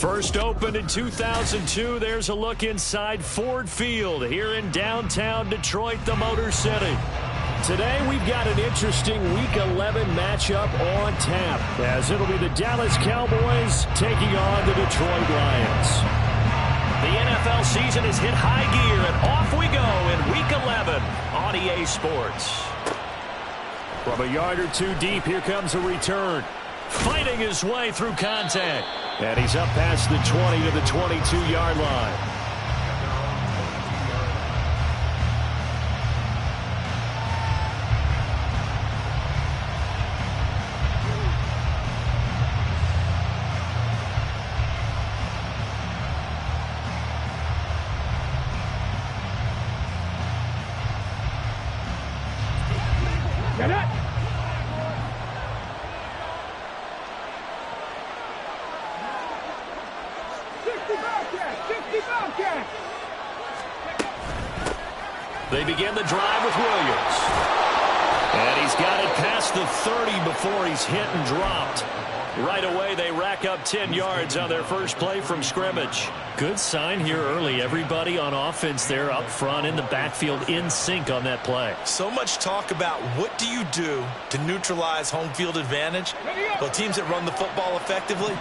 First opened in 2002, there's a look inside Ford Field here in downtown Detroit, the Motor City. Today, we've got an interesting Week 11 matchup on tap, as it'll be the Dallas Cowboys taking on the Detroit Lions. The NFL season has hit high gear, and off we go in Week 11 on EA Sports. From a yard or two deep, here comes a return. Fighting his way through contact. And he's up past the 20 to the 22-yard line. Get it! They begin the drive with Williams. And he's got it past the 30 before he's hit and dropped. Right away, they rack up 10 yards on their first play from scrimmage. Good sign here early. Everybody on offense there up front in the backfield in sync on that play. So much talk about what do you do to neutralize home field advantage. Well, teams that run the football effectively,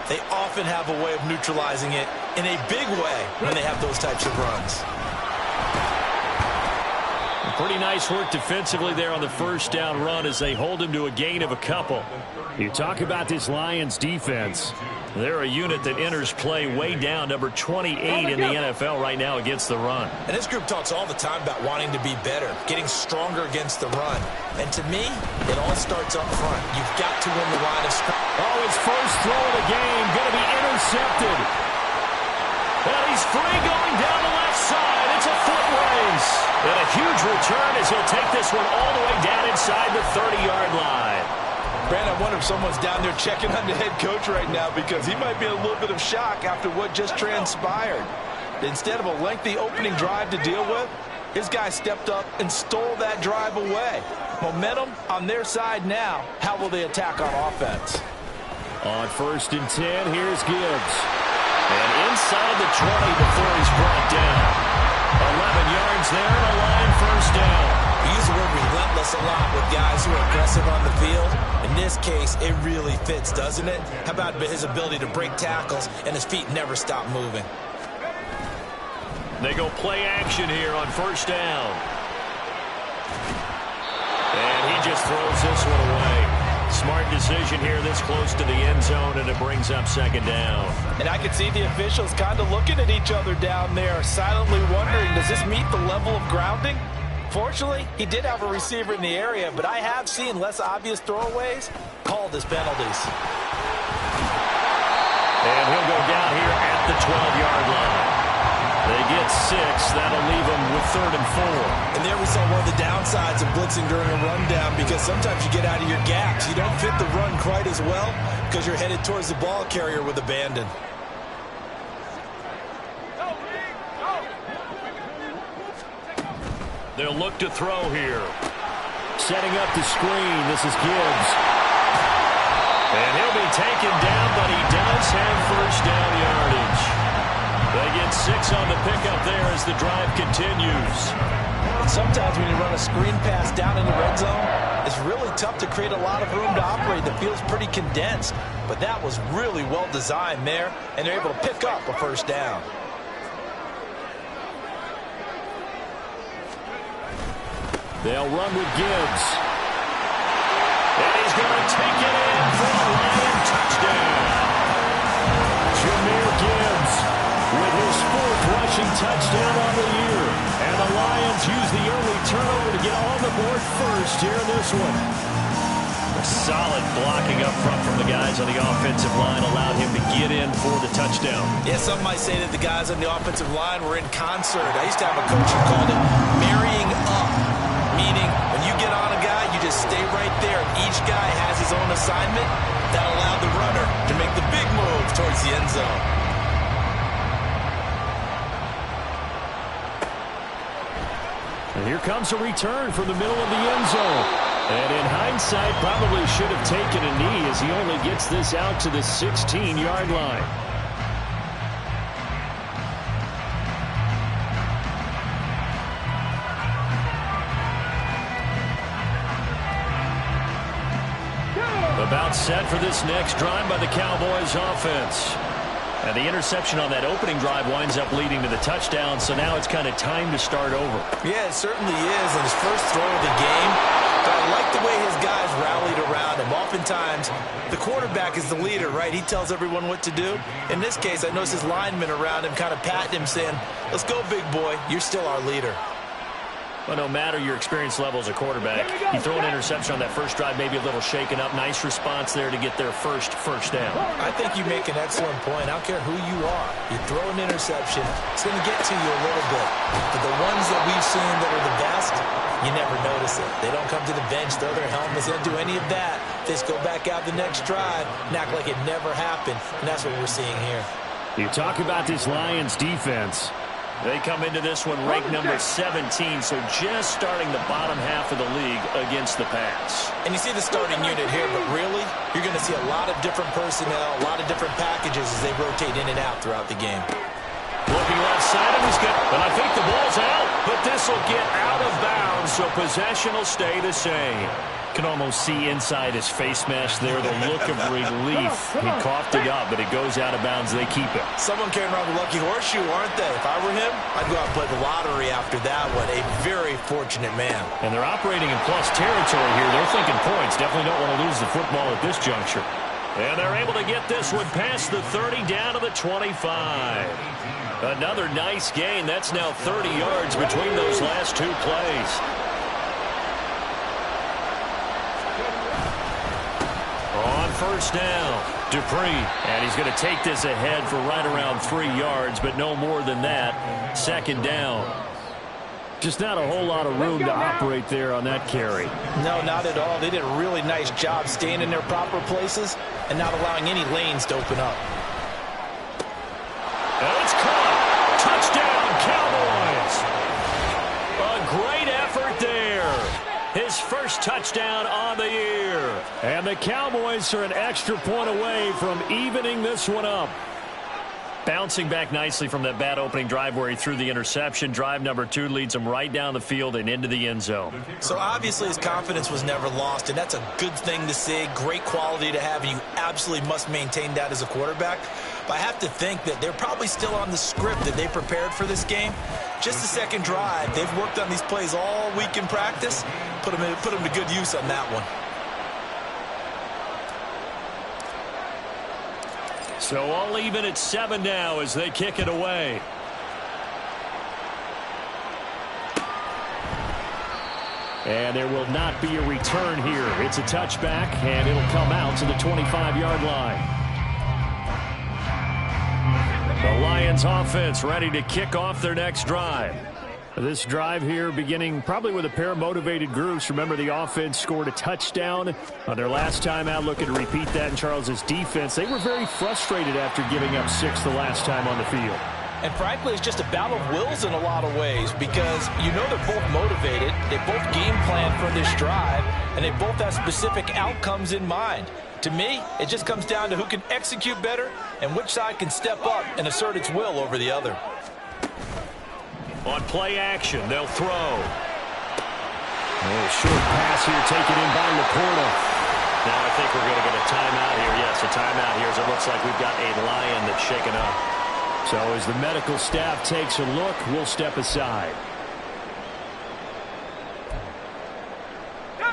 they often have a way of neutralizing it in a big way when they have those types of runs. Pretty nice work defensively there on the first down run as they hold him to a gain of a couple. You talk about this Lions defense. They're a unit that enters play way down, number 28 in the NFL right now against the run. And this group talks all the time about wanting to be better, getting stronger against the run. And to me, it all starts up front. You've got to win the line of scrimmage. Oh, his first throw of the game going to be intercepted. And he's free going down the left side. It's a foot race. And a huge return as he'll take this one all the way down inside the 30-yard line. Brandon, I wonder if someone's down there checking on the head coach right now because he might be in a little bit of shock after what just transpired. Instead of a lengthy opening drive to deal with, his guy stepped up and stole that drive away. Momentum on their side now. How will they attack on offense? On 1st and 10, here's Gibbs. And inside the 20 before he's brought down. 11 yards there and a line first down. We use the word relentless a lot with guys who are aggressive on the field. In this case, it really fits, doesn't it? How about his ability to break tackles and his feet never stop moving? They go play action here on 1st down. And he just throws this one away. Smart decision here this close to the end zone, and it brings up 2nd down. And I could see the officials kind of looking at each other down there, silently wondering, does this meet the level of grounding? Fortunately, he did have a receiver in the area, but I have seen less obvious throwaways called as penalties. And he'll go down here at the 12-yard line. They get 6. That'll leave them with 3rd and 4. And there we saw one of the downsides of blitzing during a rundown because sometimes you get out of your gaps. You don't fit the run quite as well because you're headed towards the ball carrier with abandon. They'll look to throw here. Setting up the screen. This is Gibbs. And he'll be taken down, but he does have 1st down yardage. They get 6 on the pickup there as the drive continues. Sometimes when you run a screen pass down in the red zone, it's really tough to create a lot of room to operate. The field's pretty condensed, but that was really well designed there, and they're able to pick up a 1st down. They'll run with Gibbs. And he's going to take it in for a Lion touchdown. Jahmyr Gibbs with his 4th rushing touchdown on the year. And the Lions use the early turnover to get on the board first here in this one. A solid blocking up front from the guys on the offensive line allowed him to get in for the touchdown. Yeah, some might say that the guys on the offensive line were in concert. I used to have a coach who called it marrying up, meaning when you get on a guy, you just stay right there. Each guy has his own assignment. That allowed the runner to make the big move towards the end zone. And here comes a return from the middle of the end zone. And in hindsight, probably should have taken a knee as he only gets this out to the 16-yard line. About set for this next drive by the Cowboys offense. And the interception on that opening drive winds up leading to the touchdown, so now it's kind of time to start over. Yeah, it certainly is. And his first throw of the game, but I like the way his guys rallied around him. Oftentimes, the quarterback is the leader, right? He tells everyone what to do. In this case, I noticed his linemen around him kind of patting him, saying, let's go, big boy. You're still our leader. Well, no matter your experience level as a quarterback, you throw an interception on that first drive, maybe a little shaken up. Nice response there to get their first down. I think you make an excellent point. I don't care who you are. You throw an interception, it's going to get to you a little bit. But the ones that we've seen that are the best, you never notice it. They don't come to the bench, throw their helmets, they don't do any of that. They just go back out the next drive and act like it never happened. And that's what we're seeing here. You talk about this Lions defense. They come into this one ranked number 17, so just starting the bottom half of the league against the pass. And you see the starting unit here, but really, you're going to see a lot of different personnel, a lot of different packages as they rotate in and out throughout the game. Looking left side, and he's good. But I think the ball's out, but this will get out of bounds, so possession will stay the same. Can almost see inside his face mask there, the look of relief. He coughed it up, but it goes out of bounds. They keep it. Someone carrying around the lucky horseshoe, aren't they? If I were him, I'd go out and play the lottery after that one. A very fortunate man. And they're operating in plus territory here. They're thinking points. Definitely don't want to lose the football at this juncture. And they're able to get this one past the 30 down to the 25. Another nice gain. That's now 30 yards between those last two plays. On first down, Dupree, and he's going to take this ahead for right around 3 yards, but no more than that. Second down. Just not a whole lot of room to operate there on that carry. No, not at all. They did a really nice job staying in their proper places and not allowing any lanes to open up. And it's caught. Touchdown, Cowboys. A great effort there. His first touchdown on the year. And the Cowboys are an extra point away from evening this one up. Bouncing back nicely from that bad opening drive where he threw the interception. Drive number 2 leads him right down the field and into the end zone. So obviously his confidence was never lost, and that's a good thing to see. Great quality to have, and you absolutely must maintain that as a quarterback. But I have to think that they're probably still on the script that they prepared for this game. Just the second drive. They've worked on these plays all week in practice. Put them to good use on that one. So all even at 7 now as they kick it away. And there will not be a return here. It's a touchback, and it'll come out to the 25-yard line. The Lions offense ready to kick off their next drive. This drive here beginning probably with a pair of motivated groups. Remember, the offense scored a touchdown on their last time out. Looking to repeat that in Charles's defense. They were very frustrated after giving up 6 the last time on the field. And frankly, it's just a battle of wills in a lot of ways because you know they're both motivated. They both game plan for this drive, and they both have specific outcomes in mind. To me, it just comes down to who can execute better and which side can step up and assert its will over the other. On play action, they'll throw. A short pass here taken in by Laporta. Now I think we're going to get a timeout here. Yes, a timeout here as it looks like we've got a Lion that's shaken up. So as the medical staff takes a look, we'll step aside.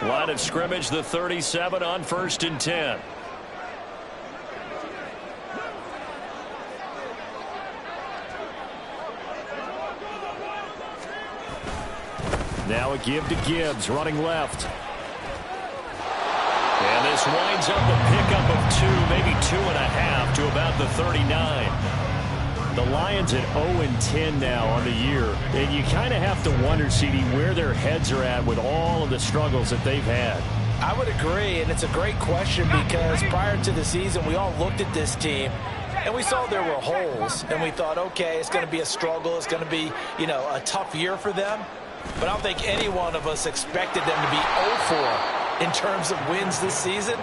Line of scrimmage, the 37 on 1st and 10. Now a give to Gibbs, running left. And this winds up a pickup of 2, maybe 2.5 to about the 39. The Lions at 0-10 now on the year. And you kind of have to wonder, CD, where their heads are at with all of the struggles that they've had. I would agree, and it's a great question because prior to the season, we all looked at this team, and we saw there were holes, and we thought, okay, it's going to be a struggle. It's going to be, you know, a tough year for them. But I don't think any one of us expected them to be 0-4 in terms of wins this season.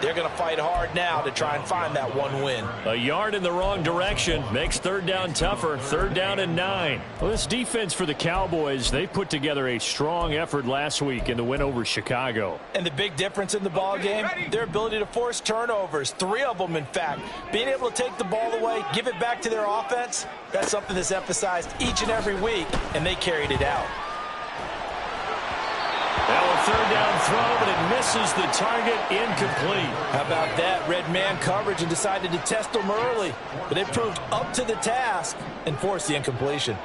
They're going to fight hard now to try and find that one win. A yard in the wrong direction makes third down tougher. Third down and 9. Well, this defense for the Cowboys, they put together a strong effort last week in the win over Chicago. And the big difference in the ball game, their ability to force turnovers. 3 of them, in fact. Being able to take the ball away, give it back to their offense, that's something that's emphasized each and every week, and they carried it out. Now a third down throw, but it misses the target, incomplete. How about that? Red man coverage and decided to test them early. But it proved up to the task and forced the incompletion.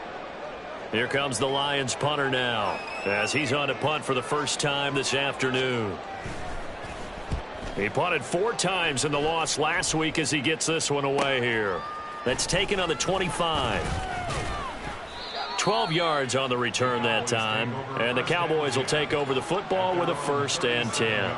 Here comes the Lions punter now, as he's on to punt for the first time this afternoon. He punted 4 times in the loss last week as he gets this one away here. That's taken on the 25. 12 yards on the return that time, and the Cowboys will take over the football with a 1st and 10.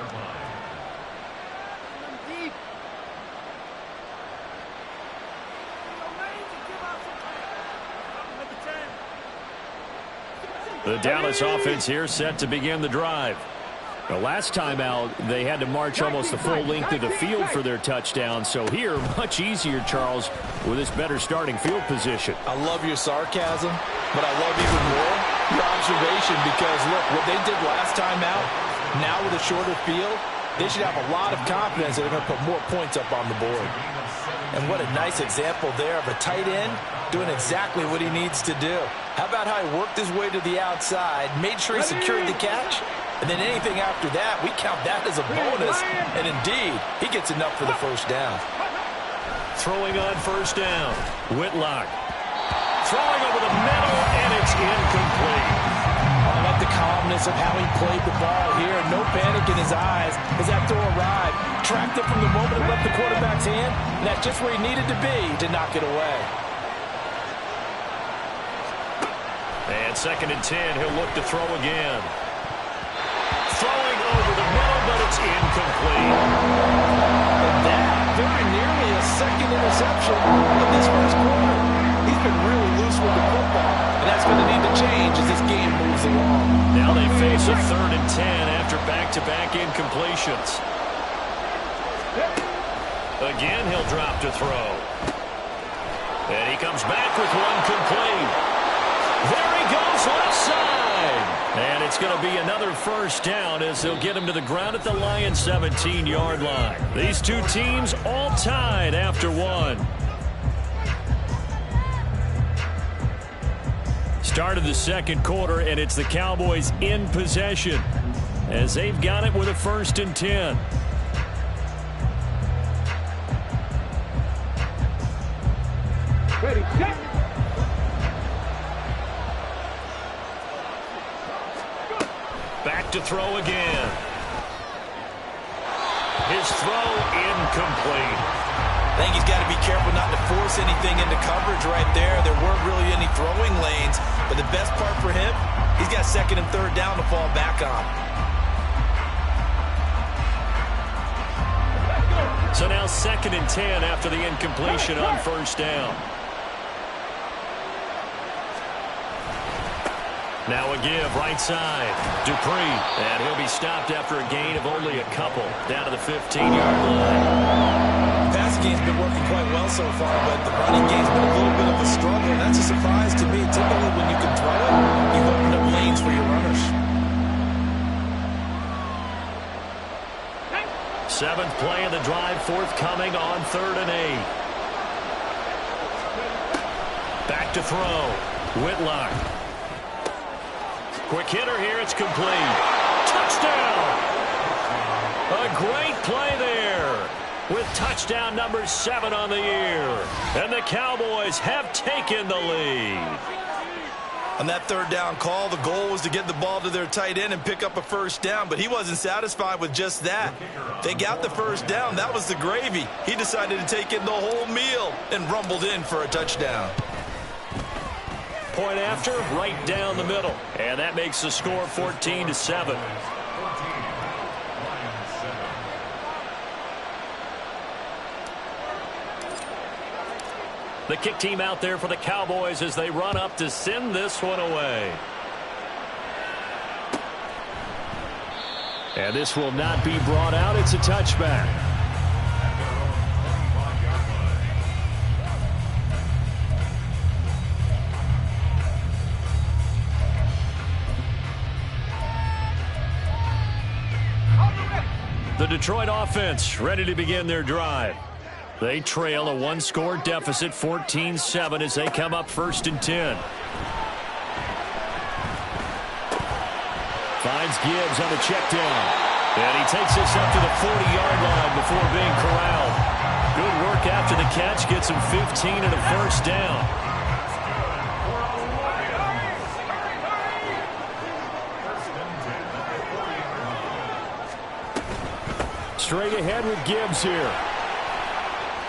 The Dallas offense here set to begin the drive. The last time out, they had to march almost the full length of the field for their touchdown. So here, much easier, Charles, with this better starting field position. I love your sarcasm, but I love even more your observation because, look, what they did last time out, now with a shorter field, they should have a lot of confidence that they're going to put more points up on the board. And what a nice example there of a tight end doing exactly what he needs to do. How about how he worked his way to the outside, made sure he secured the catch, and then anything after that, we count that as a bonus. And indeed, he gets enough for the first down. Throwing on first down, Whitlock. Throwing over the middle, and it's incomplete. I like the calmness of how he played the ball here. No panic in his eyes as that throw arrived. Tracked it from the moment it left the quarterback's hand, and that's just where he needed to be to knock it away. And 2nd and 10, he'll look to throw again. Throwing over the middle, but it's incomplete. And that very nearly a second interception of this first quarter. He's been really loose with the football, and that's going to need to change as this game moves along. Now they face a 3rd and 10 after back-to-back incompletions. Again, he'll drop to throw. And he comes back with one complete. There he goes, left side. And it's going to be another first down as they'll get him to the ground at the Lions' 17-yard line. These two teams all tied after one. Start of the second quarter, and it's the Cowboys in possession as they've got it with a 1st and 10. Ready, set. Back to throw again. His throw incomplete. I think he's got to be careful not to force anything into coverage right there. There weren't really any throwing lanes, but the best part for him, he's got 2nd and 3rd down to fall back on. So now 2nd and 10 after the incompletion on first down. Now a give, right side. Dupree, and he'll be stopped after a gain of only a couple, down to the 15-yard line. The passing game's been working quite well so far, but the running game's been a little bit of a struggle, and that's a surprise to me. Typically, when you can throw it, you've opened up lanes for your runners. 7th play of the drive, forthcoming on 3rd and 8. Back to throw. Whitlock. Quick hitter here, it's complete. Touchdown! A great play there with touchdown number 7 on the year. And the Cowboys have taken the lead. On that 3rd down call, the goal was to get the ball to their tight end and pick up a first down, but he wasn't satisfied with just that. They got the first down. That was the gravy. He decided to take in the whole meal and rumbled in for a touchdown. Point after, right down the middle. And that makes the score 14-7. The kick team out there for the Cowboys as they run up to send this one away. And this will not be brought out. It's a touchback. The Detroit offense ready to begin their drive. They trail a one-score deficit, 14-7, as they come up 1st and 10. Finds Gibbs on the check down. And he takes this up to the 40-yard line before being corralled. Good work after the catch. Gets him 15 and a first down. Straight ahead with Gibbs here.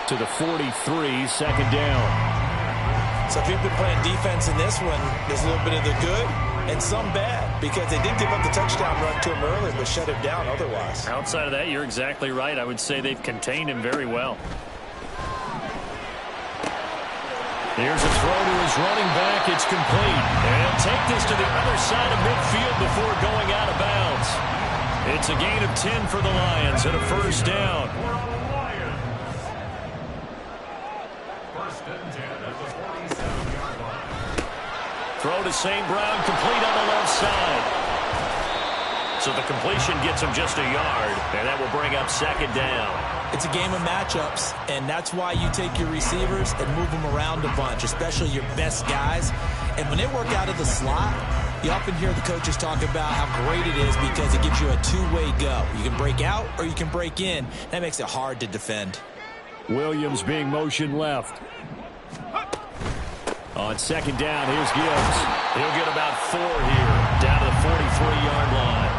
To the 43, 2nd down. So if you've been playing defense in this one, there's a little bit of the good and some bad, because they did give up the touchdown run to him earlier, but shut him down otherwise. Outside of that, you're exactly right. I would say they've contained him very well. Here's a throw to his running back. It's complete. And take this to the other side of midfield before going out of bounds. It's a gain of 10 for the Lions and a first down. Throw to St. Brown, complete on the left side. So the completion gets him just a yard, and that will bring up 2nd down. It's a game of matchups, and that's why you take your receivers and move them around a bunch, especially your best guys. And when they work out of the slot, you often hear the coaches talk about how great it is because it gives you a two-way go. You can break out or you can break in. That makes it hard to defend. Williams being motion left. On 2nd down, here's Gibbs. He'll get about 4 here, down to the 43-yard line.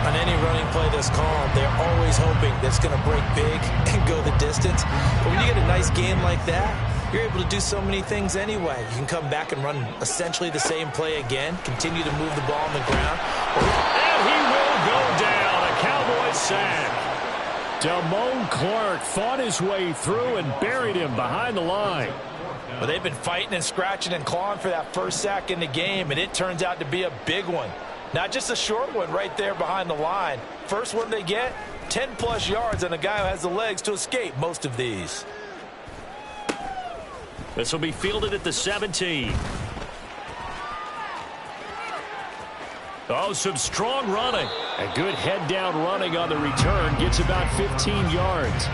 On any running play that's called, they're always hoping that's going to break big and go the distance. But when you get a nice game like that, you're able to do so many things anyway. You can come back and run essentially the same play again, continue to move the ball on the ground. And he will go down, a Cowboys sack. Damone Clark fought his way through and buried him behind the line. Well, they've been fighting and scratching and clawing for that first sack in the game, and it turns out to be a big one. Not just a short one right there behind the line. First one they get, 10-plus yards, and a guy who has the legs to escape most of these. This will be fielded at the 17. Oh, some strong running. A good head-down running on the return. Gets about 15 yards.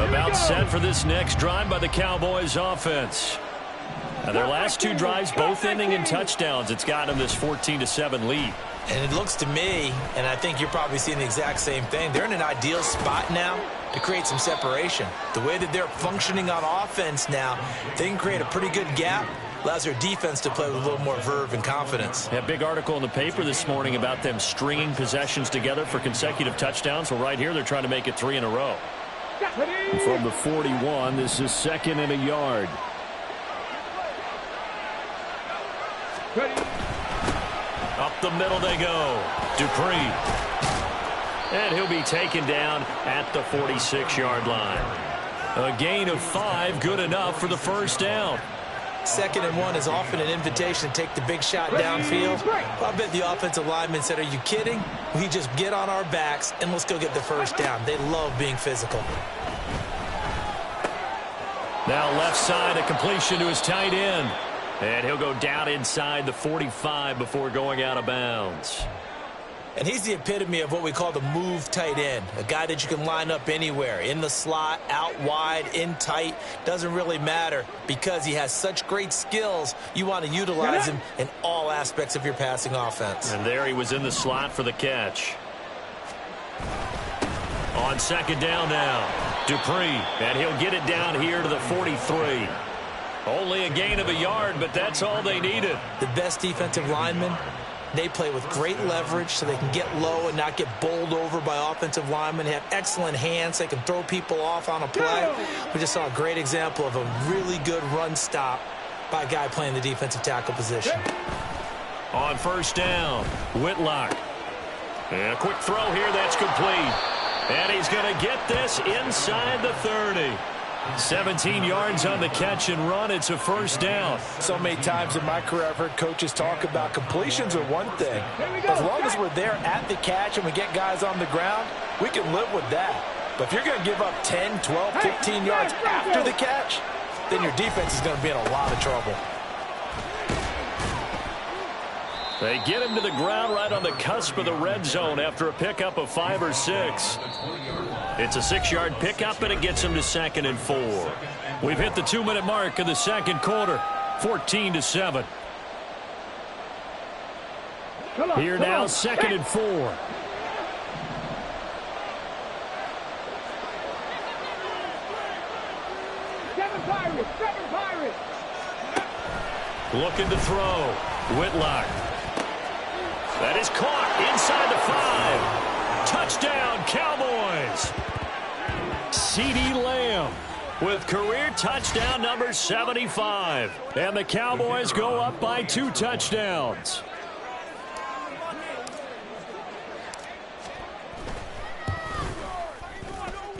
About set for this next drive by the Cowboys offense. Now their last 2 drives, both ending in touchdowns. It's got them this 14-7 lead. And it looks to me, and I think you're probably seeing the exact same thing, they're in an ideal spot now to create some separation. The way that they're functioning on offense now, they can create a pretty good gap. Allows their defense to play with a little more verve and confidence. A big article in the paper this morning about them stringing possessions together for consecutive touchdowns. Well, right here, they're trying to make it 3 in a row. From the 41, this is 2nd and a yard. Up the middle they go. Dupree. And he'll be taken down at the 46-yard line. A gain of 5, good enough for the first down. 2nd and 1 is often an invitation to take the big shot downfield. I bet the offensive lineman said, are you kidding? We just get on our backs and let's go get the first down. They love being physical. Now left side, a completion to his tight end. And he'll go down inside the 45 before going out of bounds. And he's the epitome of what we call the move tight end. A guy that you can line up anywhere. In the slot, out wide, in tight. Doesn't really matter because he has such great skills. You want to utilize him in all aspects of your passing offense. And there he was in the slot for the catch. On 2nd down now, Dupree. And he'll get it down here to the 43. Only a gain of a yard, but that's all they needed. The best defensive linemen, they play with great leverage so they can get low and not get bowled over by offensive linemen. They have excellent hands. They can throw people off on a play. We just saw a great example of a really good run stop by a guy playing the defensive tackle position. On 1st down, Whitlock. And a quick throw here, that's complete. And he's going to get this inside the 30. 17 yards on the catch and run. It's a first down. So many times in my career I've heard coaches talk about completions are one thing. As long as we're there at the catch and we get guys on the ground, we can live with that. But if you're going to give up 10, 12, 15 yards after the catch, then your defense is going to be in a lot of trouble. They get him to the ground right on the cusp of the red zone after a pickup of 5 or 6. It's a 6-yard pickup, and it gets him to 2nd and 4. We've hit the 2-minute mark of the second quarter, 14-7. Here now, 2nd and 4. Seven Pirates. Looking to throw. Whitlock. That is caught inside the 5. Touchdown, Cowboys. CeeDee Lamb with career touchdown number 75. And the Cowboys go up by 2 touchdowns.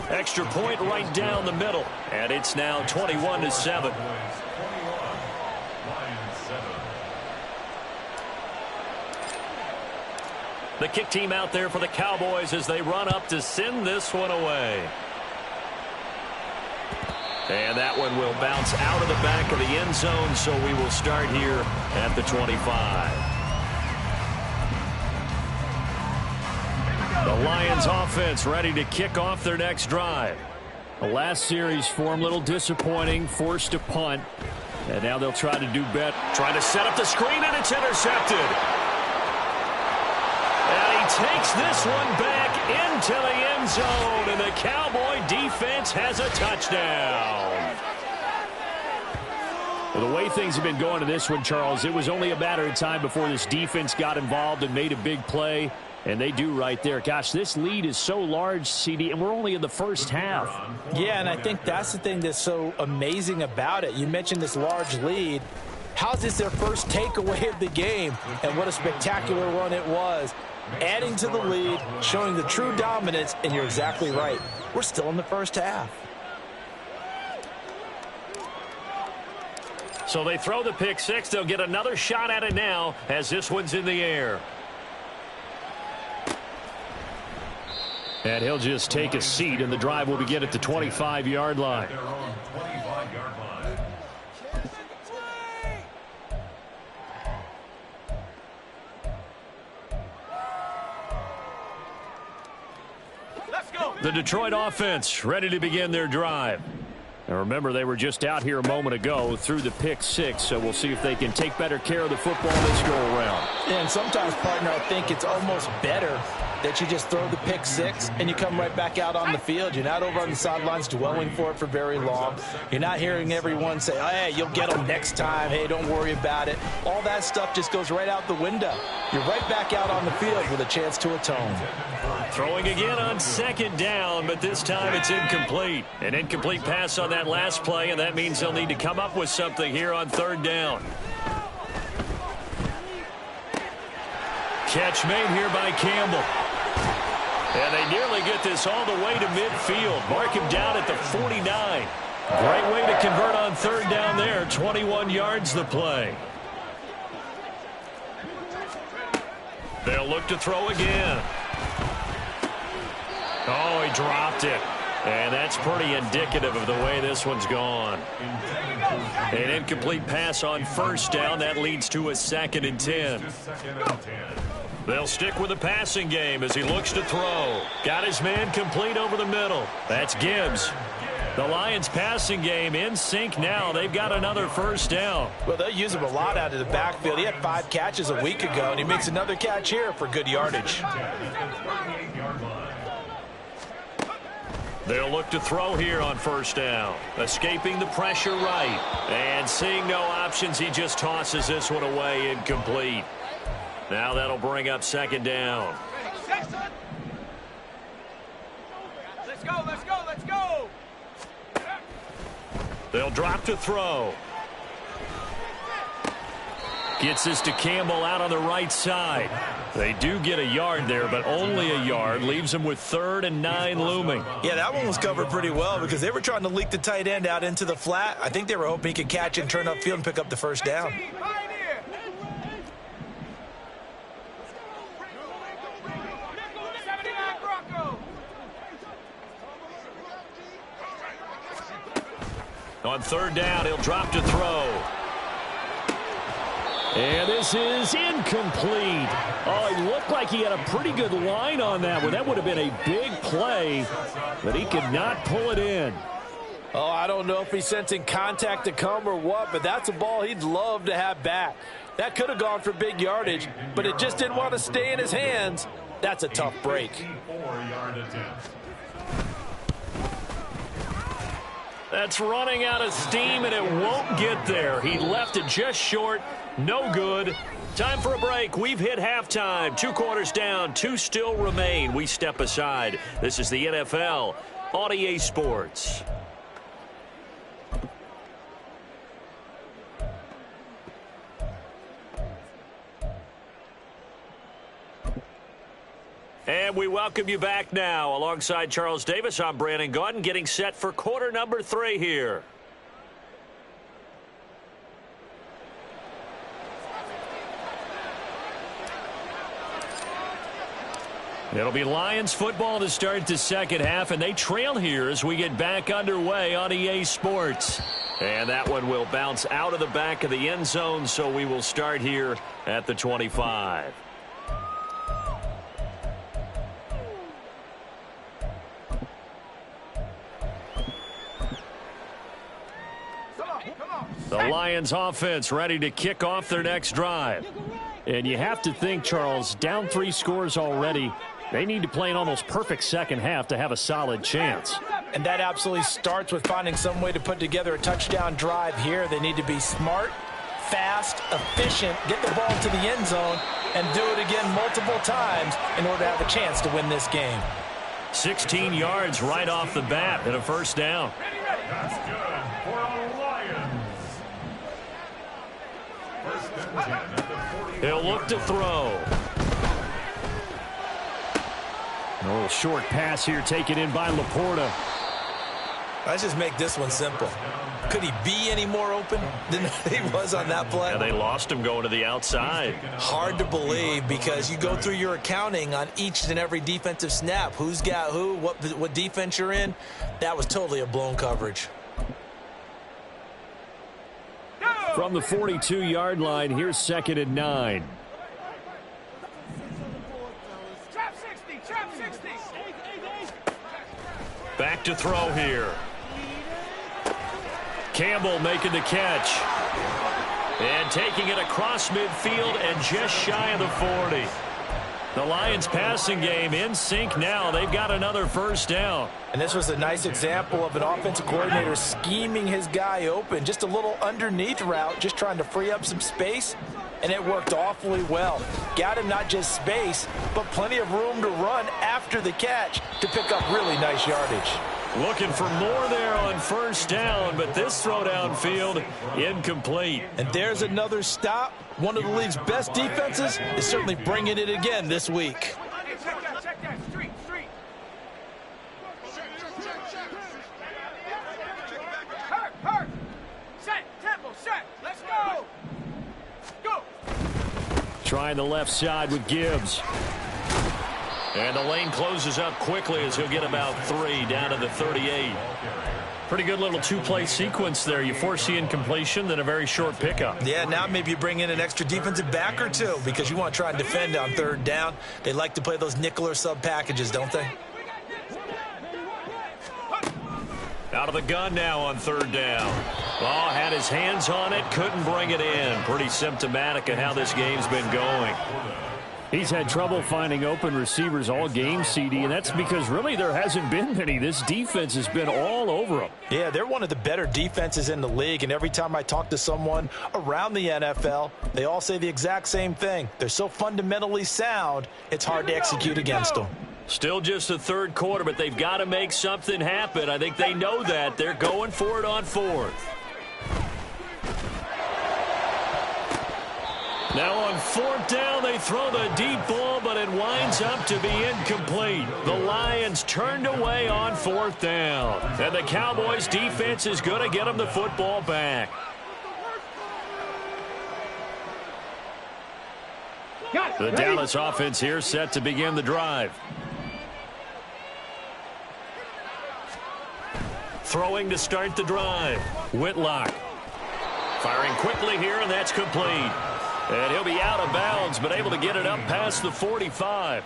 Extra point right down the middle. And it's now 21-7. The kick team out there for the Cowboys as they run up to send this one away. And that one will bounce out of the back of the end zone, so we will start here at the 25. The Lions offense ready to kick off their next drive. The last series for them, a little disappointing, forced to punt. And now they'll try to do better. Trying to set up the screen, and it's intercepted. And he takes this one back into the end zone, and the Cowboy defense has a touchdown. Well, the way things have been going to this one, Charles, it was only a matter of time before this defense got involved and made a big play, and they do right there. Gosh, this lead is so large, CD, and we're only in the first half. Yeah, and I think that's the thing that's so amazing about it. You mentioned this large lead. How's this their first takeaway of the game? And what a spectacular run it was. Adding to the lead, showing the true dominance, and you're exactly right. We're still in the first half. So they throw the pick six. They'll get another shot at it now as this one's in the air. And he'll just take a seat, and the drive will begin at the 25-yard line. The Detroit offense ready to begin their drive. And remember, they were just out here a moment ago through the pick six, so we'll see if they can take better care of the football this go around. And sometimes, partner, I think it's almost better that you just throw the pick six and you come right back out on the field. You're not over on the sidelines dwelling for it for very long. You're not hearing everyone say, oh, hey, you'll get them next time. Hey, don't worry about it. All that stuff just goes right out the window. You're right back out on the field with a chance to atone. Throwing again on second down, but this time it's incomplete. An incomplete pass on that last play, and that means they'll need to come up with something here on third down. Catch made here by Campbell. And they nearly get this all the way to midfield. Mark him down at the 49. Great way to convert on third down there. 21 yards the play. They'll look to throw again. Oh, he dropped it. And that's pretty indicative of the way this one's gone. An incomplete pass on first down. That leads to a 2nd and 10. They'll stick with the passing game as he looks to throw. Got his man complete over the middle. That's Gibbs. The Lions passing game in sync now. They've got another first down. Well, they'll use him a lot out of the backfield. He had 5 catches a week ago, and he makes another catch here for good yardage. They'll look to throw here on first down. Escaping the pressure right. And seeing no options, he just tosses this one away incomplete. Now that'll bring up second down. Let's go, let's go, let's go. They'll drop to throw. Gets this to Campbell out on the right side. They do get a yard there, but only a yard. Leaves them with 3rd and 9 looming. Yeah, that one was covered pretty well because they were trying to leak the tight end out into the flat. I think they were hoping he could catch it and turn upfield and pick up the first down. On 3rd down, he'll drop to throw. And this is incomplete. Oh, he looked like he had a pretty good line on that one. That would have been a big play, but he could not pull it in. Oh, I don't know if he's sensing contact to come or what, but that's a ball he'd love to have back. That could have gone for big yardage, but it just didn't want to stay in his hands. That's a tough break. That's running out of steam, and it won't get there. He left it just short. No good. Time for a break. We've hit halftime. 2 quarters down. 2 still remain. We step aside. This is the NFL on EA Sports. And we welcome you back now. Alongside Charles Davis, I'm Brandon Gaudin, getting set for quarter number 3 here. It'll be Lions football to start the second half, and they trail here as we get back underway on EA Sports. And that one will bounce out of the back of the end zone, so we will start here at the 25. The Lions offense ready to kick off their next drive. And you have to think, Charles, down 3 scores already. They need to play an almost perfect second half to have a solid chance. And that absolutely starts with finding some way to put together a touchdown drive here. They need to be smart, fast, efficient, get the ball to the end zone, and do it again multiple times in order to have a chance to win this game. 16 yards right off the bat and a first down. That's good for our Lions. First and 10 at the 40. He'll look to throw. A little short pass here taken in by Laporta. Let's just make this one simple. Could he be any more open than he was on that play? Yeah, they lost him going to the outside. Hard to believe because you go through your accounting on each and every defensive snap. Who's got who, what defense you're in. That was totally a blown coverage. From the 42-yard line, here's 2nd and 9. Back to throw here. Campbell making the catch. And taking it across midfield and just shy of the 40. The Lions passing game in sync now. They've got another first down. And this was a nice example of an offensive coordinator scheming his guy open. Just a little underneath route, just trying to free up some space. And it worked awfully well. Got him not just space, but plenty of room to run after the catch to pick up really nice yardage. Looking for more there on first down, but this throw downfield incomplete. And there's another stop. One of the league's best defenses is certainly bringing it again this week. Hey, check that. Street. Hurt. Set, tempo, set. Let's go. Go. Trying the left side with Gibbs. And the lane closes up quickly as he'll get about 3 down to the 38. Pretty good little 2-play sequence there. You force the incompletion, then a very short pickup. Yeah, now maybe you bring in an extra defensive back or two because you want to try and defend on 3rd down. They like to play those nickel or sub packages, don't they? Out of the gun now on 3rd down. Oh, had his hands on it, couldn't bring it in. Pretty symptomatic of how this game's been going. He's had trouble finding open receivers all game, CD, and that's because really there hasn't been many. This defense has been all over them. Yeah, they're one of the better defenses in the league, and every time I talk to someone around the NFL, they all say the exact same thing. They're so fundamentally sound, it's hard to execute against them. Still just the 3rd quarter, but they've got to make something happen. I think they know that. They're going for it on 4th. Now on 4th down, they throw the deep ball, but it winds up to be incomplete. The Lions turned away on 4th down. And the Cowboys defense is going to get them the football back. The Dallas offense here set to begin the drive. Throwing to start the drive. Whitlock. Firing quickly here, and that's complete. And he'll be out of bounds, but able to get it up past the 45.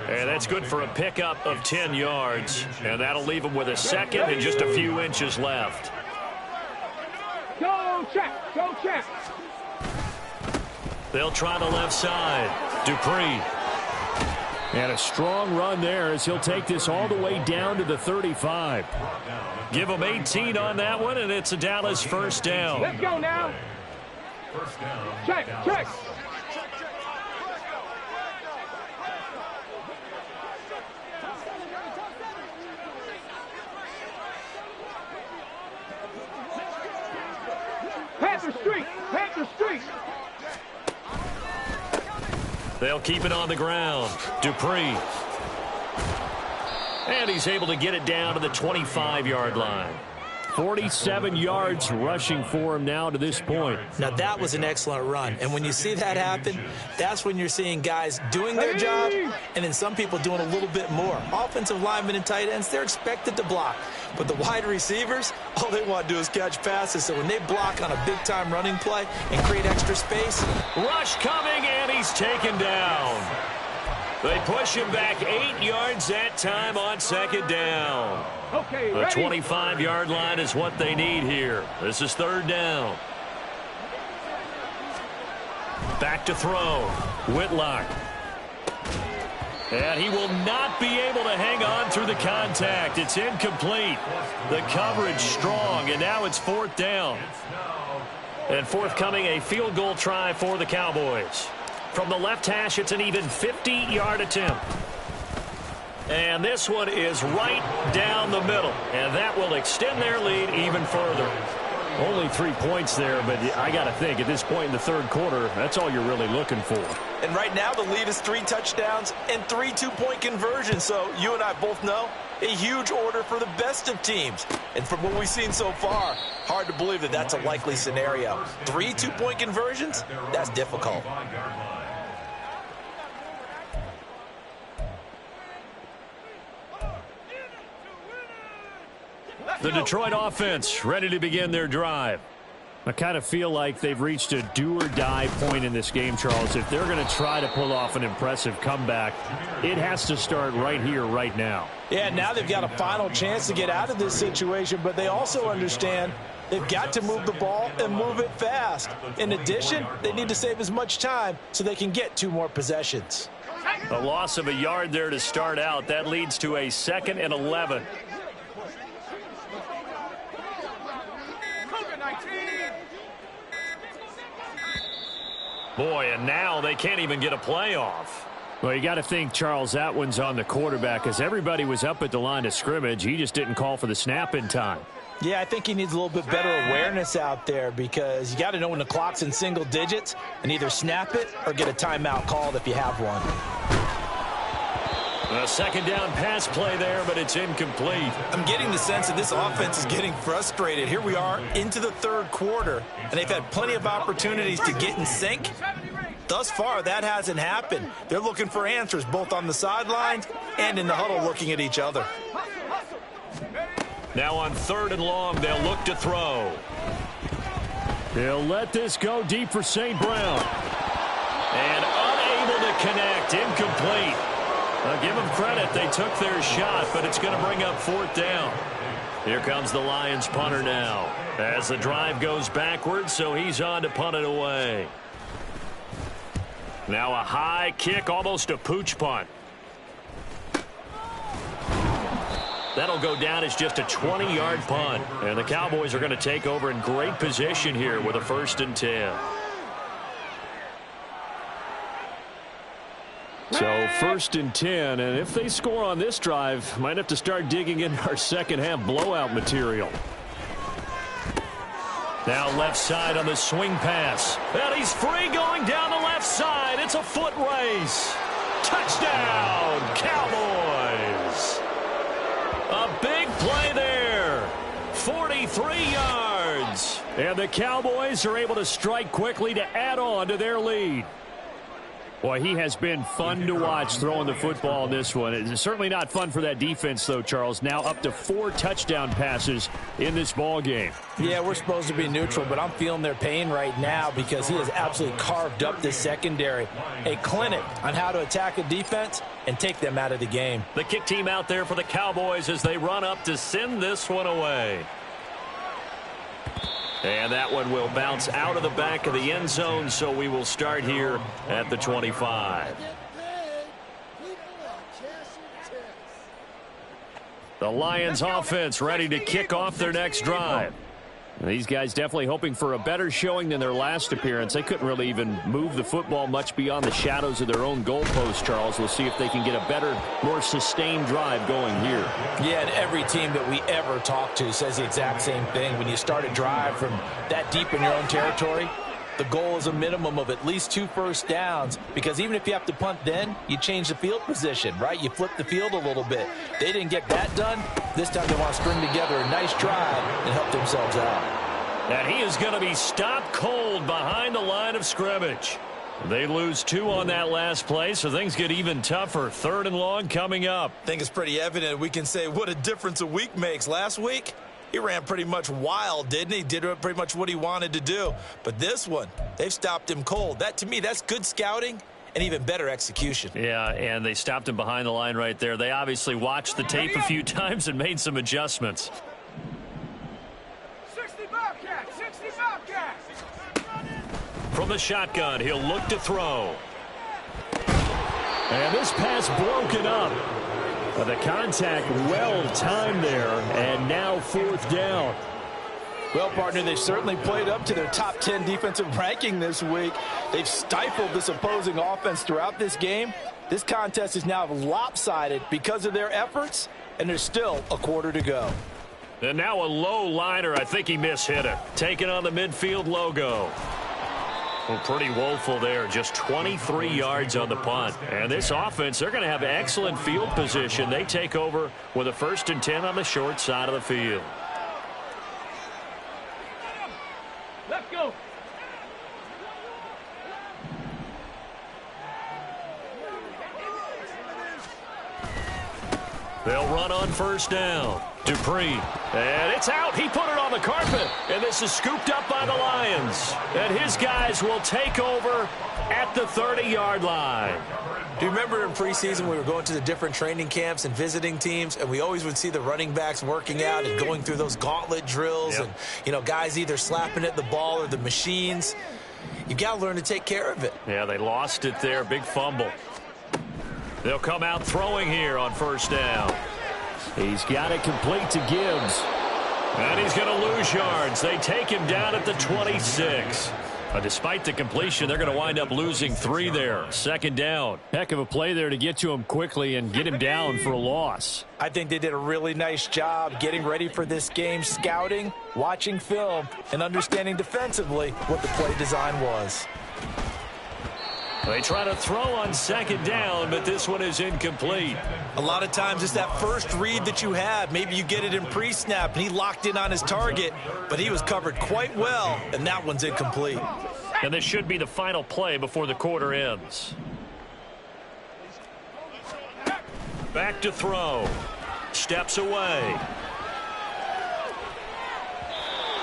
And that's good for a pickup of 10 yards. And that'll leave him with a second and just a few inches left. Go check. Go check. They'll try the left side. Dupree. And a strong run there as he'll take this all the way down to the 35. Give him 18 on that one, and it's a Dallas first down. Let's go now. Check, check. Panther Street, Panther Street. They'll keep it on the ground. Dupree. And he's able to get it down to the 25-yard line. 47 yards rushing for him now to this point. Now, that was an excellent run. And when you see that happen, that's when you're seeing guys doing their job and then some people doing a little bit more. Offensive linemen and tight ends, they're expected to block. But the wide receivers, all they want to do is catch passes. So when they block on a big-time running play and create extra space. Rush coming, and he's taken down. They push him back 8 yards that time on second down. Okay, the ready? 25-yard line is what they need here. This is third down. Back to throw. Whitlock. And he will not be able to hang on through the contact. It's incomplete. The coverage strong, and now it's fourth down. And forthcoming a field goal try for the Cowboys. From the left hash, it's an even 50-yard attempt. And this one is right down the middle. And that will extend their lead even further. Only 3 points there, but I got to think at this point in the third quarter, that's all you're really looking for. And right now the lead is 3 touchdowns and 3 two-point conversions. So you and I both know a huge order for the best of teams. And from what we've seen so far, hard to believe that that's a likely scenario. 3 two-point conversions? That's difficult. The Detroit offense ready to begin their drive. I kind of feel like they've reached a do-or-die point in this game, Charles. If they're going to try to pull off an impressive comeback, it has to start right here, right now. Yeah, now they've got a final chance to get out of this situation, but they also understand they've got to move the ball and move it fast. In addition, they need to save as much time so they can get 2 more possessions. A loss of a yard there to start out. That leads to a 2nd and 11. Boy, and now they can't even get a playoff. Well, you got to think, Charles, that one's on the quarterback as everybody was up at the line of scrimmage. He just didn't call for the snap in time. Yeah, I think he needs a little bit better awareness out there because you got to know when the clock's in single digits and either snap it or get a timeout called if you have one. A second down pass play there, but it's incomplete. I'm getting the sense that this offense is getting frustrated. Here we are into the third quarter, and they've had plenty of opportunities to get in sync. Thus far, that hasn't happened. They're looking for answers both on the sidelines and in the huddle looking at each other. Now on 3rd and long, they'll look to throw. They'll let this go deep for St. Brown. And unable to connect, incomplete. I'll give them credit. They took their shot, but it's going to bring up 4th down. Here comes the Lions punter now as the drive goes backwards, so he's on to punt it away. Now a high kick, almost a pooch punt. That'll go down as just a 20-yard punt. And the Cowboys are going to take over in great position here with a 1st and 10. So 1st and 10, and if they score on this drive, might have to start digging in our second half blowout material. Now left side on the swing pass. And he's free going down the left side. It's a foot race. Touchdown, Cowboys. A big play there. 43 yards. And the Cowboys are able to strike quickly to add on to their lead. Boy, he has been fun to watch throwing the football in this one. It's certainly not fun for that defense, though, Charles. Now up to 4 touchdown passes in this ball game. Yeah, we're supposed to be neutral, but I'm feeling their pain right now because he has absolutely carved up this secondary. A clinic on how to attack a defense and take them out of the game. The kick team out there for the Cowboys as they run up to send this one away. And that one will bounce out of the back of the end zone, so we will start here at the 25. The Lions offense ready to kick off their next drive. These guys definitely hoping for a better showing than their last appearance. They couldn't really even move the football much beyond the shadows of their own goalpost, Charles. We'll see if they can get a better, more sustained drive going here. Yeah, and every team that we ever talk to says the exact same thing. When you start a drive from that deep in your own territory, the goal is a minimum of at least 2 first downs, because even if you have to punt then, you change the field position, right? You flip the field a little bit. They didn't get that done. This time they want to string together a nice drive and help themselves out. And he is going to be stopped cold behind the line of scrimmage. They lose 2 on that last play, so things get even tougher. 3rd and long coming up. I think it's pretty evident. We can say what a difference a week makes. Last week, he ran pretty much wild, didn't he? Did pretty much what he wanted to do. But this one, they've stopped him cold. That, to me, that's good scouting and even better execution. Yeah, and they stopped him behind the line right there. They obviously watched the tape a few times and made some adjustments. 60 Bobcats, 60 Bobcats. From the shotgun, he'll look to throw. And this pass broken up. The contact well timed there, and now 4th down. Well, partner, they've certainly played up to their top 10 defensive ranking this week. They've stifled this opposing offense throughout this game. This contest is now lopsided because of their efforts, and there's still a quarter to go. And now a low liner. I think he mishit it. Taking on the midfield logo. Well, pretty woeful there. Just 23 yards on the punt. And this offense, they're going to have excellent field position. They take over with a 1st and 10 on the short side of the field. Let's go. They'll run on 1st down. Dupree. And it's out. He put it on the carpet. And this is scooped up by the Lions. And his guys will take over at the 30-yard line. Do you remember in preseason we were going to the different training camps and visiting teams, and we always would see the running backs working out and going through those gauntlet drills, and, you know, guys either slapping at the ball or the machines. You've got to learn to take care of it. Yeah, they lost it there. Big fumble. They'll come out throwing here on 1st down. He's got it complete to Gibbs. And he's going to lose yards. They take him down at the 26. Despite the completion, they're going to wind up losing 3 there. 2nd down. Heck of a play there to get to him quickly and get him down for a loss. I think they did a really nice job getting ready for this game, scouting, watching film, and understanding defensively what the play design was. They try to throw on 2nd down, but this one is incomplete. A lot of times it's that first read that you have. Maybe you get it in pre-snap, and he locked in on his target, but he was covered quite well, and that one's incomplete. And this should be the final play before the quarter ends. Back to throw. Steps away.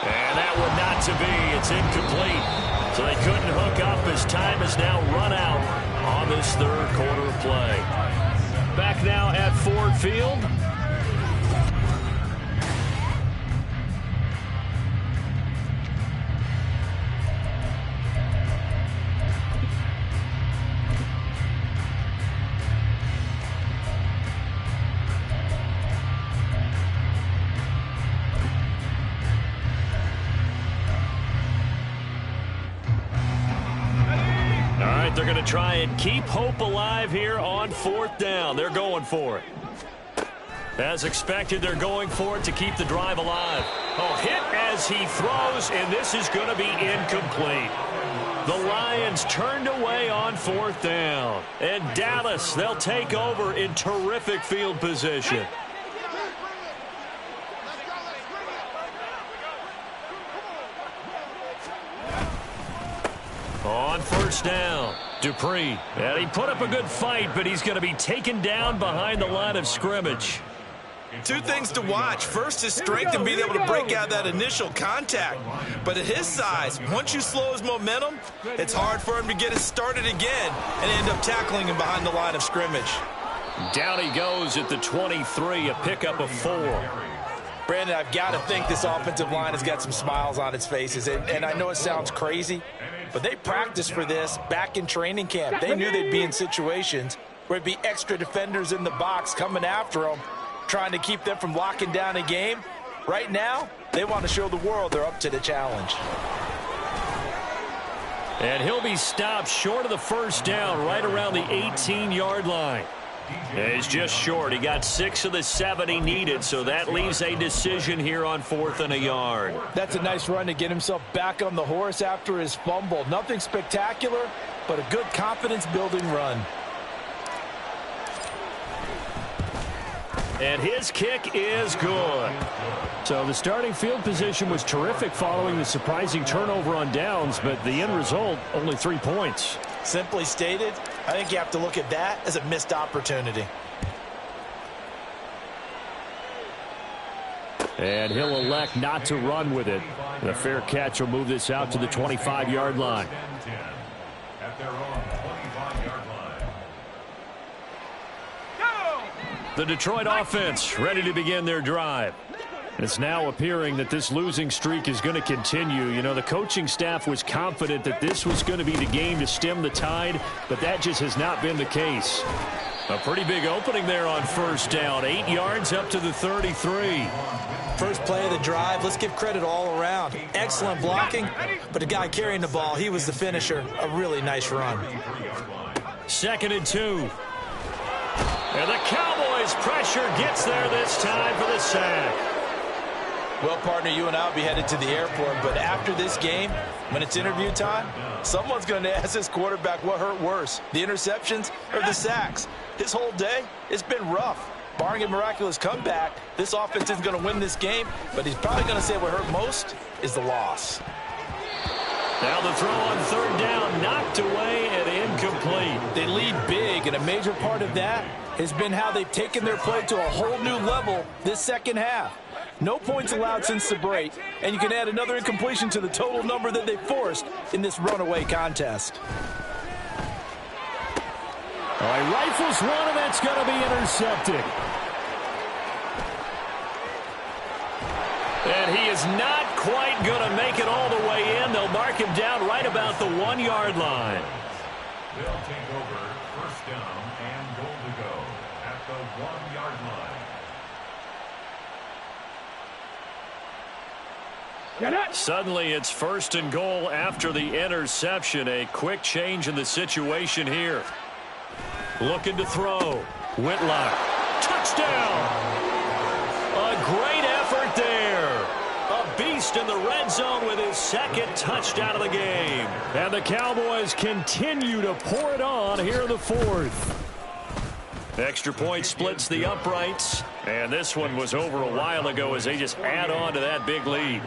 And that one not to be. It's incomplete. So they couldn't hook up as time has now run out on this 3rd quarter of play. Back now at Ford Field. They're going to try and keep hope alive here on 4th down. They're going for it. As expected, they're going for it to keep the drive alive. Oh, hit as he throws, and this is going to be incomplete. The Lions turned away on 4th down. And Dallas, they'll take over in terrific field position. On 1st down, Dupree. And he put up a good fight, but he's going to be taken down behind the line of scrimmage. Two things to watch. First, his strength and being able to break out that initial contact. But at his size, once you slow his momentum, it's hard for him to get it started again and end up tackling him behind the line of scrimmage. Down he goes at the 23, a pickup of 4. Brandon, I've got to think this offensive line has got some smiles on its faces. And I know it sounds crazy, but they practiced for this back in training camp. They knew they'd be in situations where it'd be extra defenders in the box coming after them, trying to keep them from locking down a game. Right now, they want to show the world they're up to the challenge. And he'll be stopped short of the 1st down, right around the 18-yard line. He's just short. He got 6 of the 7 he needed, so that leaves a decision here on 4th and a yard. That's a nice run to get himself back on the horse after his fumble. Nothing spectacular, but a good confidence-building run. And his kick is good. So the starting field position was terrific following the surprising turnover on downs, but the end result, only 3 points. Simply stated, I think you have to look at that as a missed opportunity. And he'll elect not to run with it. The fair catch will move this out to the 25-yard line. At their own 25-yard line. The Detroit offense ready to begin their drive. It's now appearing that this losing streak is going to continue. You know, the coaching staff was confident that this was going to be the game to stem the tide, but that just has not been the case. A pretty big opening there on 1st down. 8 yards up to the 33. First play of the drive, let's give credit all around. Excellent blocking, but the guy carrying the ball, he was the finisher. A really nice run. 2nd and 2. And the Cowboys pressure gets there this time for the sack. Well, partner, you and I will be headed to the airport, but after this game, when it's interview time, someone's going to ask this quarterback what hurt worse, the interceptions or the sacks. His whole day, it's been rough. Barring a miraculous comeback, this offense isn't going to win this game, but he's probably going to say what hurt most is the loss. Now the throw on 3rd down, knocked away and incomplete. They lead big, and a major part of that has been how they've taken their play to a whole new level this second half. No points allowed since the break, and you can add another incompletion to the total number that they forced in this runaway contest. All right, rifles one, and that's going to be intercepted. And he is not quite going to make it all the way in. They'll mark him down right about the 1-yard line. They'll take over 1st down and goal to go at the 1-yard line. Suddenly it's 1st and goal after the interception. A quick change in the situation here. Looking to throw. Whitlock. Touchdown! A great effort there. A beast in the red zone with his 2nd touchdown of the game. And the Cowboys continue to pour it on here in the 4th. Extra point splits the uprights. And this one was over a while ago as they just add on to that big lead.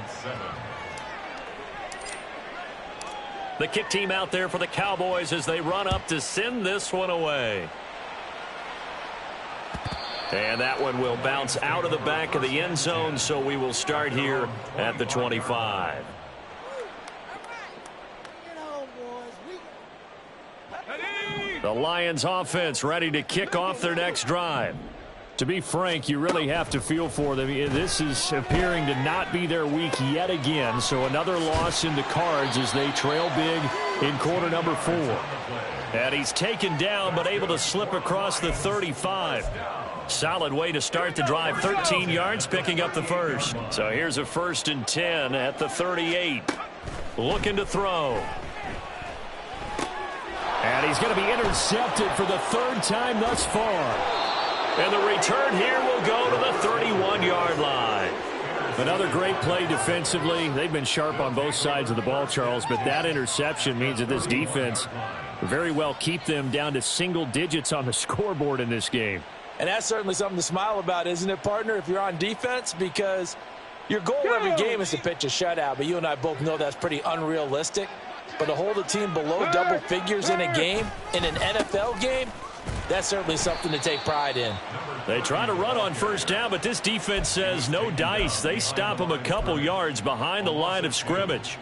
The kick team out there for the Cowboys as they run up to send this one away. And that one will bounce out of the back of the end zone, so we will start here at the 25. The Lions offense ready to kick off their next drive. To be frank, you really have to feel for them. This is appearing to not be their week yet again, so another loss in the cards as they trail big in quarter number 4. And he's taken down but able to slip across the 35. Solid way to start the drive. 13 yards, picking up the 1st. So here's a 1st and 10 at the 38. Looking to throw. And he's going to be intercepted for the 3rd time thus far. And the return here will go to the 31-yard line. Another great play defensively. They've been sharp on both sides of the ball, Charles, but that interception means that this defense very well keep them down to single digits on the scoreboard in this game. And that's certainly something to smile about, isn't it, partner, if you're on defense? Because your goal every game is to pitch a shutout, but you and I both know that's pretty unrealistic. But to hold a team below double figures in a game, in an NFL game, that's certainly something to take pride in. They try to run on first down, but this defense says no dice. They stop him a couple yards behind the line of scrimmage.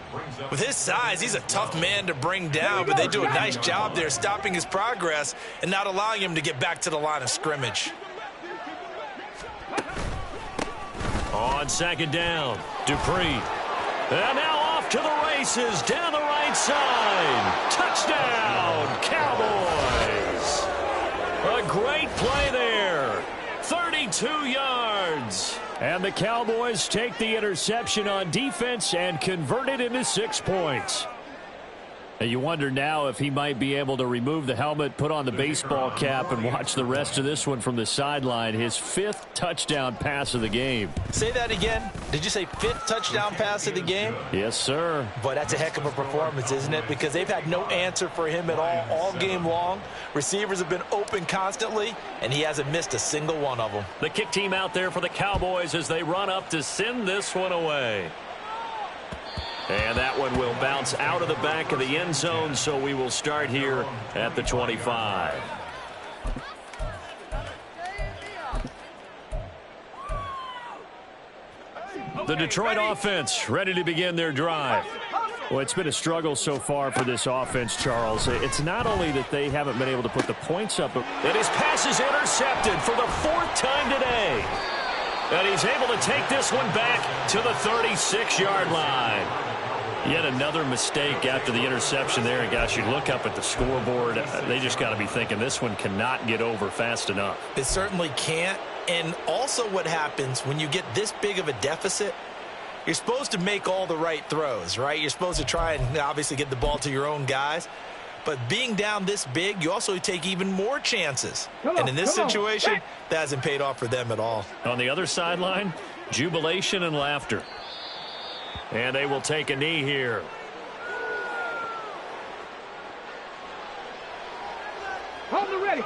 With his size, he's a tough man to bring down, but they do a nice job there stopping his progress and not allowing him to get back to the line of scrimmage. On second down, Dupree. And now off to the races down the right side. Touchdown, Cowboys. A great play there. 32 yards. And the Cowboys take the interception on defense and convert it into 6 points. And you wonder now if he might be able to remove the helmet, put on the baseball cap, and watch the rest of this one from the sideline. His 5th touchdown pass of the game. Say that again. Did you say 5th touchdown pass of the game? Yes, sir. Boy, that's a heck of a performance, isn't it? Because they've had no answer for him at all game long. Receivers have been open constantly, and he hasn't missed a single one of them. The kick team out there for the Cowboys as they run up to send this one away. And that one will bounce out of the back of the end zone, so we will start here at the 25. The Detroit offense ready to begin their drive. Well, it's been a struggle so far for this offense, Charles. It's not only that they haven't been able to put the points up, but his pass is intercepted for the 4th time today. And he's able to take this one back to the 36-yard line. Yet another mistake after the interception there. And, gosh, you look up at the scoreboard, they just got to be thinking this one cannot get over fast enough. It certainly can't. And also what happens when you get this big of a deficit, you're supposed to make all the right throws, right? You're supposed to try and obviously get the ball to your own guys. But being down this big, you also take even more chances. And in this situation, that hasn't paid off for them at all. On the other sideline, jubilation and laughter. And they will take a knee here. Hold it ready.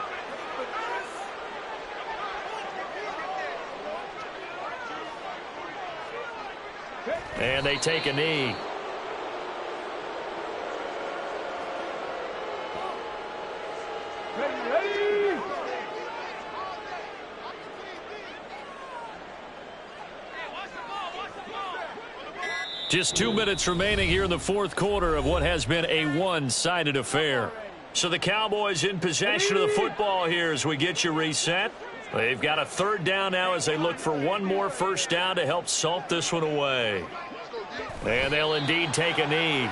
And they take a knee. Ready. Just 2 minutes remaining here in the 4th quarter of what has been a one-sided affair. So the Cowboys in possession of the football here as we get you reset. They've got a 3rd down now as they look for one more first down to help salt this one away. And they'll indeed take a knee.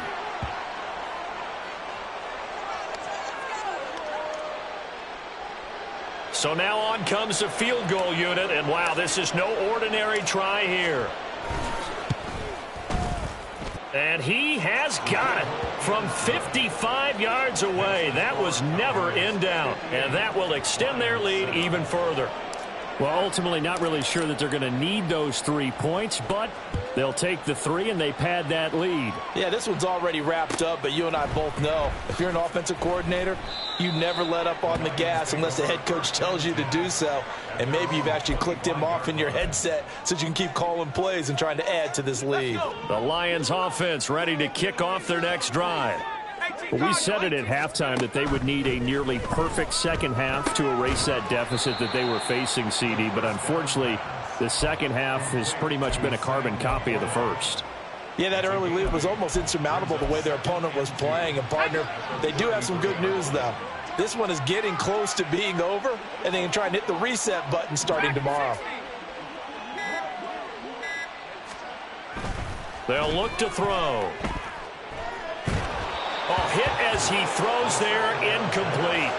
So now on comes the field goal unit, and wow, this is no ordinary try here. And he has got it from 55 yards away. That was never in doubt, and that will extend their lead even further. Well, ultimately not really sure that they're going to need those 3 points, but they'll take the 3 and they pad that lead. Yeah, this one's already wrapped up, but you and I both know if you're an offensive coordinator, you never let up on the gas unless the head coach tells you to do so. And maybe you've actually clicked him off in your headset so you can keep calling plays and trying to add to this lead. The Lions offense ready to kick off their next drive. Well, we said it at halftime that they would need a nearly perfect second half to erase that deficit that they were facing, CD. But unfortunately, the second half has pretty much been a carbon copy of the first. Yeah, that early lead was almost insurmountable the way their opponent was playing. And, partner, they do have some good news, though. This one is getting close to being over, and they can try and hit the reset button starting tomorrow. They'll look to throw. Oh, hit as he throws there, incomplete.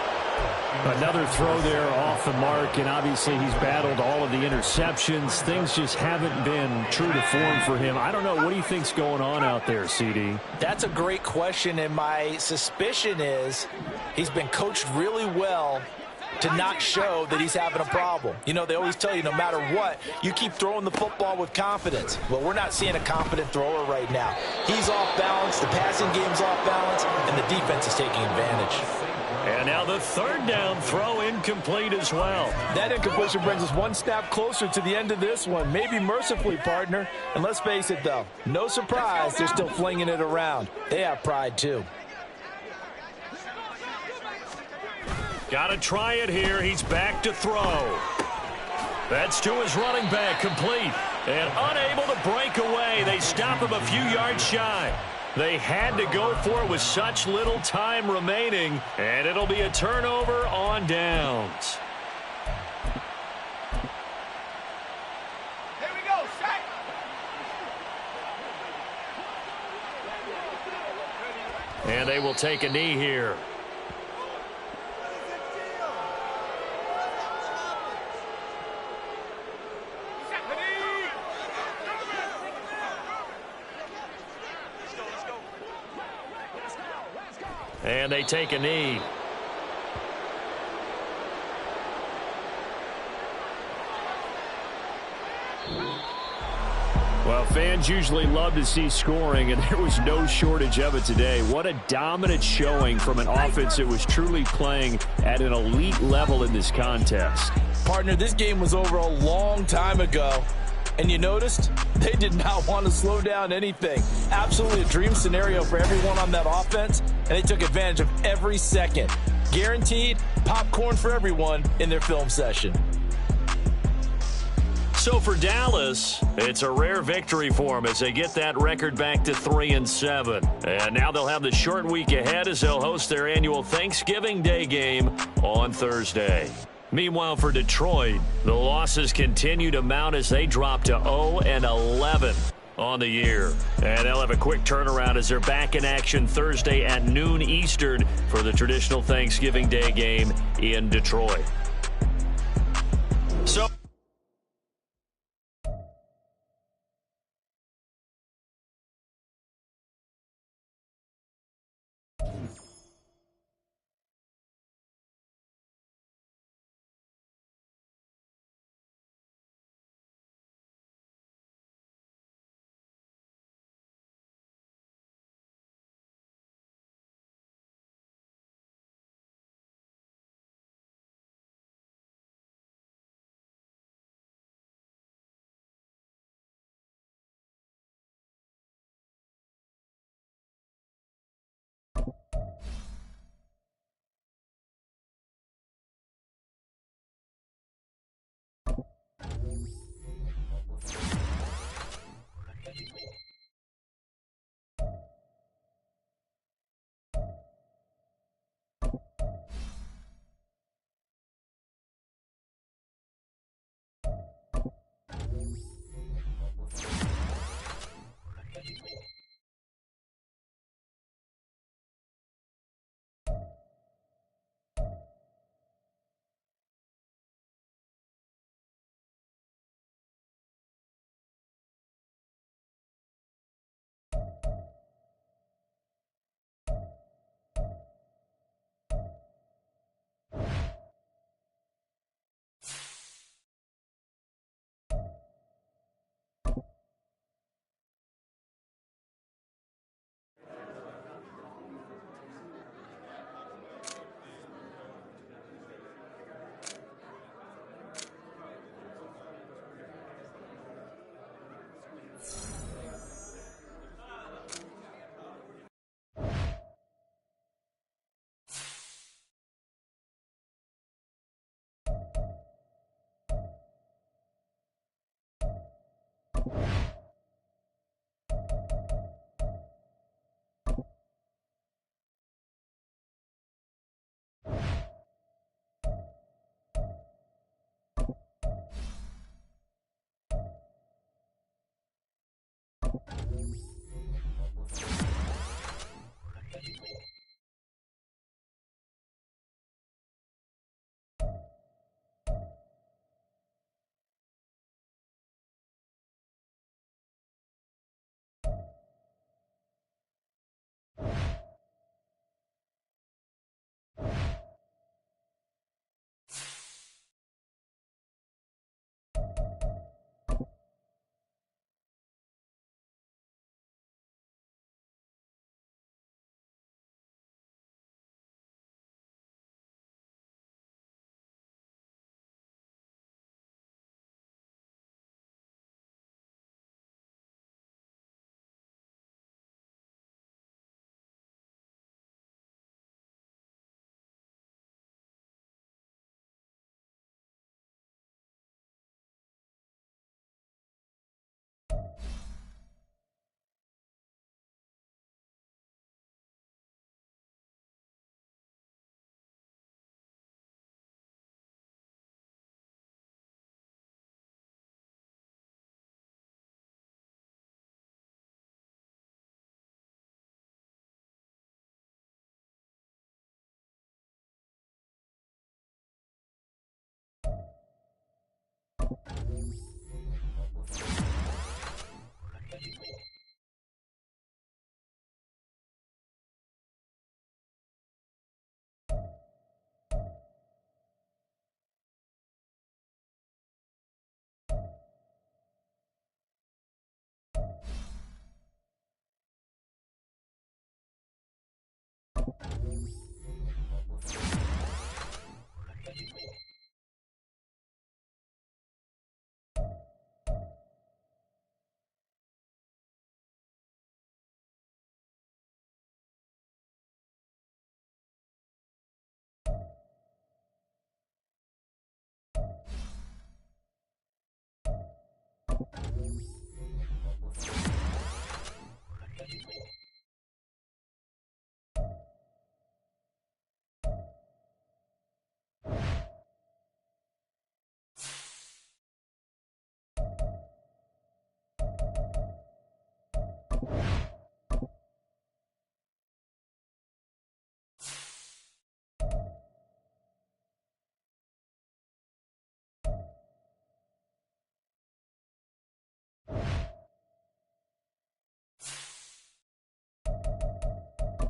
Another throw there off the mark, and obviously he's battled all of the interceptions. Things just haven't been true to form for him. I don't know. What do you think's going on out there, CD? That's a great question, and my suspicion is he's been coached really well to not show that he's having a problem. You know, they always tell you no matter what, you keep throwing the football with confidence. Well, we're not seeing a confident thrower right now. He's off balance, the passing game's off balance, and the defense is taking advantage. And now the third down throw incomplete as well. That incompletion brings us one snap closer to the end of this one. Maybe mercifully, partner. And let's face it, though, no surprise, they're still flinging it around. They have pride, too. Got to try it here. He's back to throw. That's to his running back, complete. And unable to break away. They stop him a few yards shy. They had to go for it with such little time remaining, and it'll be a turnover on downs. Here we go, sack. And they will take a knee here. And they take a knee. Well, fans usually love to see scoring, and there was no shortage of it today. What a dominant showing from an offense that was truly playing at an elite level in this contest. Partner, this game was over a long time ago. And you noticed they did not want to slow down anything. Absolutely a dream scenario for everyone on that offense, and they took advantage of every second. Guaranteed popcorn for everyone in their film session. So for Dallas, it's a rare victory for them as they get that record back to 3-7. And now they'll have the short week ahead as they'll host their annual Thanksgiving Day game on Thursday. Meanwhile, for Detroit, the losses continue to mount as they drop to 0-11 on the year. And they'll have a quick turnaround as they're back in action Thursday at noon Eastern for the traditional Thanksgiving Day game in Detroit. So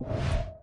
Bye.